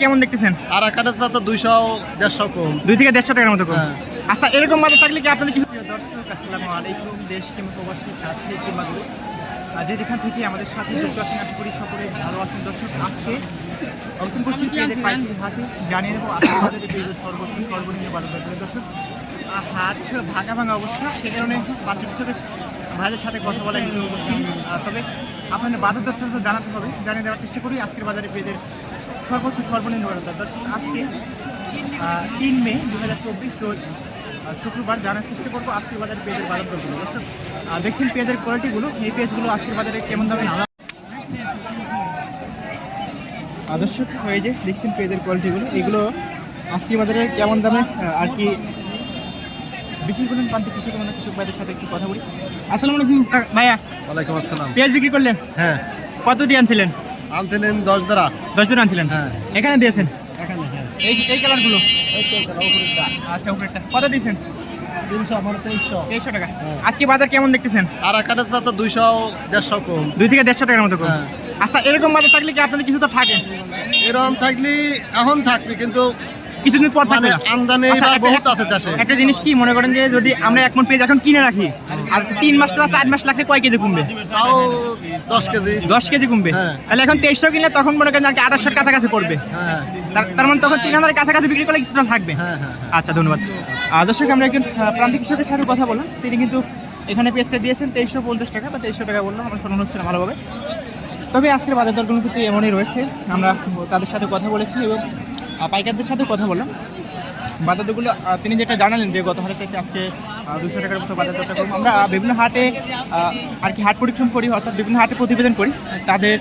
কেমন দেখতেছেন? আর একাটা তো 200-150 কম, 2 থেকে 150 টাকার মতো কম। হ্যাঁ। আচ্ছা, এরকম বাজার থাকলে কি আপনাদের কিছু দর্শক আসসালামু আলাইকুম, দেশ কিংবা প্রবাসী কাছে কিংবা দূরে যে যেখান থেকে আমাদের সাথে যুক্ত আছেন, আশা করি সকলে ভালো আছেন। দর্শক, আজকে অবস্থান করছি পেঁয়াজের পাইকারি হাটে। জানিয়ে দেবো আজকে বাজারে পেঁয়াজের সর্বনিম্ন বাজার দর। দর্শক, হাট ভাঙা অবস্থা, সে কারণে পাঁচের পিছনে ভাইদের সাথে কথা বলা কিন্তু অবশ্যই। তবে আপনাদের বাজার দরটা তো জানাতে হবে, জানিয়ে দেওয়ার চেষ্টা করি আজকের বাজারে পেঁয়াজের সর্বনিম্ন বাজার দর। দর্শক, আজকে 3 মে 2024 রোজ শুক্রবার জানার চেষ্টা করবো আজকের বাজারে পেঁয়াজের বাজার দরগুলো। দর্শক, দেখছেন পেঁয়াজের কোয়ালিটিগুলো, এই পেঁয়াজগুলো আজকের বাজারে কেমন দামে নামা। দর্শক, এই যে দেখছেন পেঁয়াজের কোয়ালিটিগুলো, এগুলো আজকের বাজারে কেমন দামে আর কি বিক্রি করলেন প্রান্তিক কৃষক ভাইদের সাথে একটু কথা বলি। আসসালামু আলাইকুম ভাইয়া। ওয়ালাইকুম আসসালাম। পেঁয়াজ বিক্রি করলেন? হ্যাঁ। কতটি আনছিলেন? আনছিলেন 10 দ্বারা। 10 জন আনছিলেন? হ্যাঁ। এখানে দিয়েছেন? এখানে, হ্যাঁ। এই কালারগুলো? এই তো এটা উপরেরটা। আচ্ছা, উপরেরটা কত দিয়েছেন? 300 মানে 2300 টাকা। হ্যাঁ। আজকে বাজার কেমন দেখতেছেন? আর একাটা তো 200-150 কম, 2 থেকে 150 টাকার মতো কম। হ্যাঁ। আচ্ছা, এরকম বাজার থাকলে কি আপনাদের কিছু তো থাকে? এরকম থাকলে এখন থাকবে, কিন্তু কিছুদিন পর মানে থাকবে। আমদানি আচ্ছা, বা বহুত আছে চাষে। একটা জিনিস কি মনে করেন যে যদি আমরা 1 মণ পেঁয়াজ এখন কিনে রাখি আর 3 মাস বা 4 মাস লাগলে কয় কেজি কমবে? তাও 10 কেজি। 10 কেজি কমবে। হ্যাঁ। তাহলে এখন 2300 কিনলে তখন মনে করেন আর কি 2800 এর কাছাকাছি পড়বে। হ্যাঁ, তার মানে তখন 3000 এর কাছাকাছি বিক্রি করলে কিছুটা থাকবে। হ্যাঁ, হ্যাঁ। আচ্ছা, ধন্যবাদ। দর্শক, আমরা একজন প্রান্তিক কৃষকের সাথে কথা বললাম, তিনি কিন্তু এখানে পেঁয়াজটা দিয়েছেন 2350 টাকা বা 2300 টাকা বললাম, আমার শোনানো হচ্ছে না ভালোভাবে। তবে আজকের বাজার দরগুলো কিন্তু এমনই রয়েছে। আমরা তাদের সাথে কথা বলেছি এবং পাইকারদের সাথে কথা বললাম। বাজার দরগুলো তিনি যেটা জানালেন যে গত হাটে থেকে আজকে 200 টাকার মতো বাজার দরটা করবো। আমরা বিভিন্ন হাটে আর কি হাট পরিক্রম করি, অর্থাৎ বিভিন্ন হাটে প্রতিবেদন করি, তাদের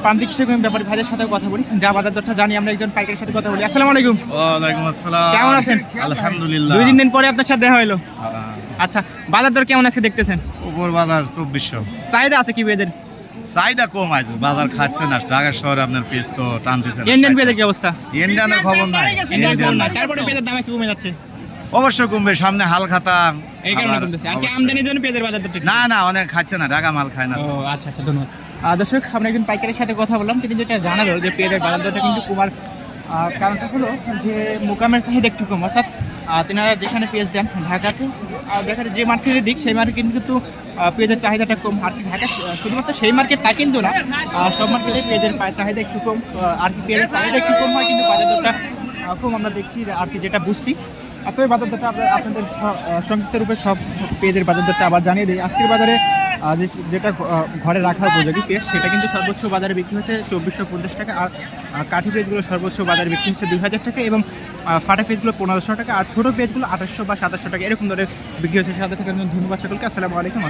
প্রান্তিক কৃষক ব্যাপারী ভাইদের সাথেও কথা বলি, যা বাজার দরটা জানি। আমরা একজন পাইকারের সাথে কথা বলি। আসসালামু আলাইকুম। ওয়ালাইকুম আসসালাম। কেমন আছেন? আলহামদুলিল্লাহ। 2 দিন পরে আপনার সাথে দেখা হলো। আচ্ছা, বাজার দর কেমন আছে দেখতেছেন? উপর বাজার 2400। চাহিদা আছে কি পেঁয়াজের? চাহিদা কম আছে, বাজার খাচ্ছে না। ঢাকা শহরে আপনার পেঁয়াজ তো টানতেছে না। ইন্ডিয়ান পেঁয়াজের কি অবস্থা? ইন্ডিয়ানের খবর নাই। ইন্ডিয়ান খবর নাই, তারপরে পেঁয়াজের দাম একটু কমে যাচ্ছে। অবশ্যই কমবে, সামনে হাল খাতা। এই কারণে আবার কমতেছে। আর কি অবশ্যই। আমদানির জন্য পেঁয়াজের বাজার দরটা একটু- না অনেক খাচ্ছে না, ঢাকা মাল খায় না। ও আচ্ছা, ধন্যবাদ। দর্শক, আমরা একজন পাইকারের সাথে কথা বললাম, তিনি যেটা জানালো যে পেঁয়াজের বাজার দরটা কিন্তু কমার কারণটা হলো যে মোকামের চাহিদা একটু কম। অর্থাৎ তেনারা যেখানে পেঁয়াজ দেন ঢাকাতে, যেখানে যে মার্কেটের দিক সেই মার্কেট কিন্তু পেঁয়াজের চাহিদাটা কম। আর কি ঢাকা শুধুমাত্র সেই মার্কেটটা কিন্তু না, সব মার্কেটে পেঁয়াজের চাহিদা একটু কম। আর কি পেঁয়াজের চাহিদা একটু কম হয় কিন্তু বাজার দরটা কম আমরা দেখছি আর কি, যেটা বুঝছি। তবে বাজার দরটা আপনাদের সংক্ষিপ্ত রূপে সব পেঁয়াজের বাজার দরটা আবার জানিয়ে দিই। আজকের বাজারে যেটা ঘরে রাখা উপযোগী পেঁয়াজ, সেটা কিন্তু সর্বোচ্চ বাজারে বিক্রি হচ্ছে 2450 টাকা। আর কাঠি পেঁয়াজগুলো সর্বোচ্চ বাজারে বিক্রি হচ্ছে 2000 টাকা এবং ফাটা পেঁয়াজগুলো 1500 টাকা। আর ছোটো পেঁয়াজগুলো 2800 বা 2700 টাকা এরকম দরে বিক্রি হচ্ছে। সাথে থেকে ধন্যবাদ সকলকে। আসসালামু আলাইকুম।